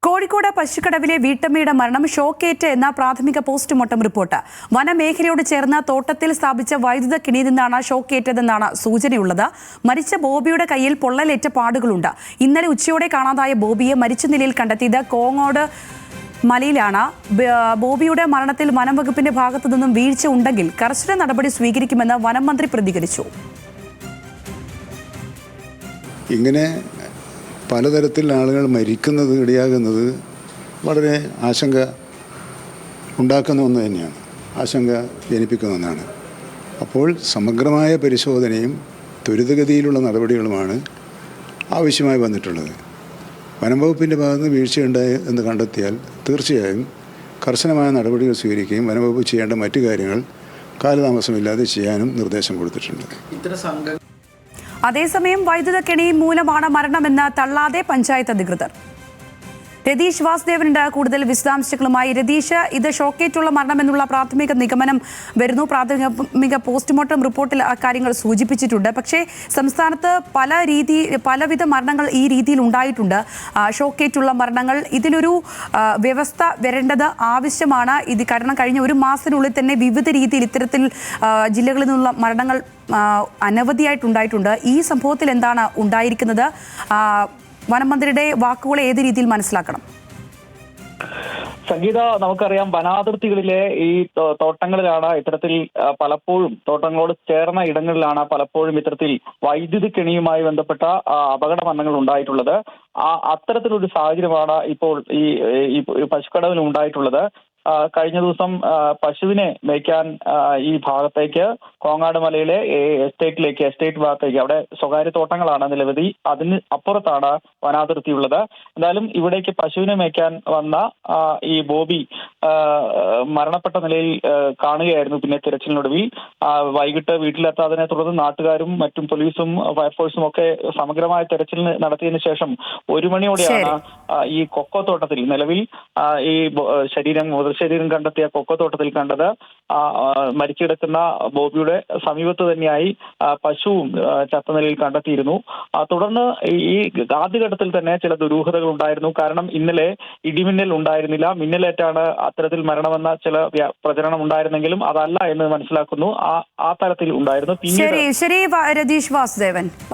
കോഴിക്കോട് പശുക്കടവിലെ വീട്ടമ്മയുടെ മരണം ഷോക്കേറ്റ് എന്ന പ്രാഥമിക പോസ്റ്റ്മോർട്ടം റിപ്പോർട്ട്. വനമേഖലയോട് ചേർന്ന തോട്ടത്തിൽ സ്ഥാപിച്ച വൈദ്യുത കിണിയിൽ നിന്നാണ് ഷോക്കേറ്റതെന്നാണ് സൂചനയുള്ളത്. മരിച്ച ബോബിയുടെ കയ്യിൽ പൊള്ളലേറ്റ പാടുകളുണ്ട്. ഇന്നലെ ഉച്ചയോടെ കാണാതായ ബോബിയെ മരിച്ച നിലയിൽ കണ്ടെത്തിയത് കോങ്ങോട് മലയിലാണ്. ബോബിയുടെ മരണത്തിൽ വനം വകുപ്പിന്റെ ഭാഗത്തു നിന്നും വീഴ്ച ഉണ്ടെങ്കിൽ കർശന നടപടി സ്വീകരിക്കുമെന്ന് വനം മന്ത്രി പ്രതികരിച്ചു. ഇങ്ങനെ പലതരത്തിൽ ആളുകൾ മരിക്കുന്നത് ഇടയാകുന്നത് വളരെ ആശങ്ക ഉണ്ടാക്കുന്ന ഒന്ന് തന്നെയാണ്, ആശങ്ക ജനിപ്പിക്കുന്ന ഒന്നാണ്. അപ്പോൾ സമഗ്രമായ പരിശോധനയും ത്വരിതഗതിയിലുള്ള നടപടികളുമാണ് ആവശ്യമായി വന്നിട്ടുള്ളത്. വനം വകുപ്പിൻ്റെ ഭാഗത്ത് വീഴ്ചയുണ്ടായി എന്ന് കണ്ടെത്തിയാൽ തീർച്ചയായും കർശനമായ നടപടികൾ സ്വീകരിക്കുകയും വനം വകുപ്പ് ചെയ്യേണ്ട മറ്റു കാര്യങ്ങൾ കാലതാമസമില്ലാതെ ചെയ്യാനും നിർദ്ദേശം കൊടുത്തിട്ടുണ്ട്. അതേസമയം വൈദ്യുത കെണി മൂലമാണ് മരണമെന്ന് തള്ളാതെ പഞ്ചായത്ത് അധികൃതർ. രതീഷ് വാസുദേവനുണ്ട് കൂടുതൽ വിശദാംശങ്ങളുമായി. രതീഷ്, ഇത് ഷോക്കേറ്റുള്ള മരണമെന്നുള്ള പ്രാഥമിക നിഗമനം വരുന്നു. പ്രാഥമിക പോസ്റ്റ്മോർട്ടം റിപ്പോർട്ടിൽ അക്കാര്യങ്ങൾ സൂചിപ്പിച്ചിട്ടുണ്ട്. പക്ഷേ സംസ്ഥാനത്ത് പലവിധ മരണങ്ങൾ ഈ രീതിയിൽ ഉണ്ടായിട്ടുണ്ട്. ഷോക്കേറ്റുള്ള മരണങ്ങൾ, ഇതിലൊരു വ്യവസ്ഥ വരേണ്ടത് ആവശ്യമാണ്. ഇത് കാരണം കഴിഞ്ഞ ഒരു മാസത്തിനുള്ളിൽ തന്നെ വിവിധ രീതിയിൽ ഇത്തരത്തിൽ ജില്ലകളിൽ നിന്നുള്ള മരണങ്ങൾ അനവധിയായിട്ടുണ്ടായിട്ടുണ്ട്. ഈ സംഭവത്തിൽ എന്താണ് ഉണ്ടായിരിക്കുന്നത്? വനം മന്ത്രിയുടെ വാക്കുകളെ ഏത് രീതിയിൽ മനസ്സിലാക്കണം? സംഗീത, നമുക്കറിയാം വനാതിർത്തികളിലെ ഈ തോട്ടങ്ങളിലാണ് ഇത്തരത്തിൽ പലപ്പോഴും, തോട്ടങ്ങളോട് ചേർന്ന ഇടങ്ങളിലാണ് പലപ്പോഴും ഇത്തരത്തിൽ വൈദ്യുതി കെണിയുമായി ബന്ധപ്പെട്ട അപകട മരണങ്ങൾ ഉണ്ടായിട്ടുള്ളത്. അത്തരത്തിലൊരു സാഹചര്യമാണ് ഇപ്പോൾ ഈ പശുക്കടവിൽ ഉണ്ടായിട്ടുള്ളത്. കഴിഞ്ഞ ദിവസം പശുവിനെ മേയ്ക്കാൻ ഈ ഭാഗത്തേക്ക് കോങ്ങാട് മലയിലെ എസ്റ്റേറ്റ് ഭാഗത്തേക്ക്, അവിടെ സ്വകാര്യ തോട്ടങ്ങളാണ് നിരവധി, അതിന് അപ്പുറത്താണ് വനാതിർത്തിയുള്ളത്. എന്തായാലും ഇവിടേക്ക് പശുവിനെ മേയ്ക്കാൻ വന്ന ഈ ബോബി മരണപ്പെട്ട നിലയിൽ കാണുകയായിരുന്നു. പിന്നെ തിരച്ചിലിനൊടുവിൽ വൈകിട്ട് വീട്ടിലെത്താതിനെ തുടർന്ന് നാട്ടുകാരും മറ്റും പോലീസും ഫയർഫോഴ്സും ഒക്കെ സമഗ്രമായ തെരച്ചിൽ നടത്തിയതിനു ശേഷം 1 മണിയോടെയാണ് ഈ കൊക്കോ തോട്ടത്തിൽ, നിലവിൽ ഈ മൃതശരീരം കണ്ടെത്തിയ കൊക്കോ തോട്ടത്തിൽ കണ്ടത്. മരിച്ചിടക്കുന്ന ബോബിയുടെ സമീപത്ത് തന്നെയായി പശുവും ചത്ത നിലയിൽ കണ്ടെത്തിയിരുന്നു. തുടർന്ന് ഈ ആദ്യഘട്ടത്തിൽ തന്നെ ചില ദുരൂഹതകൾ ഉണ്ടായിരുന്നു. കാരണം ഇന്നലെ ഇടിമിന്നൽ ഉണ്ടായിരുന്നില്ല, മിന്നലേറ്റാണ് അത്തരത്തിൽ മരണമെന്ന ചില പ്രചരണം ഉണ്ടായിരുന്നെങ്കിലും അതല്ല എന്ന് മനസ്സിലാക്കുന്നു. ആ തരത്തിൽ ഉണ്ടായിരുന്നു. ശരി രതീഷ് വാസുദേവൻ.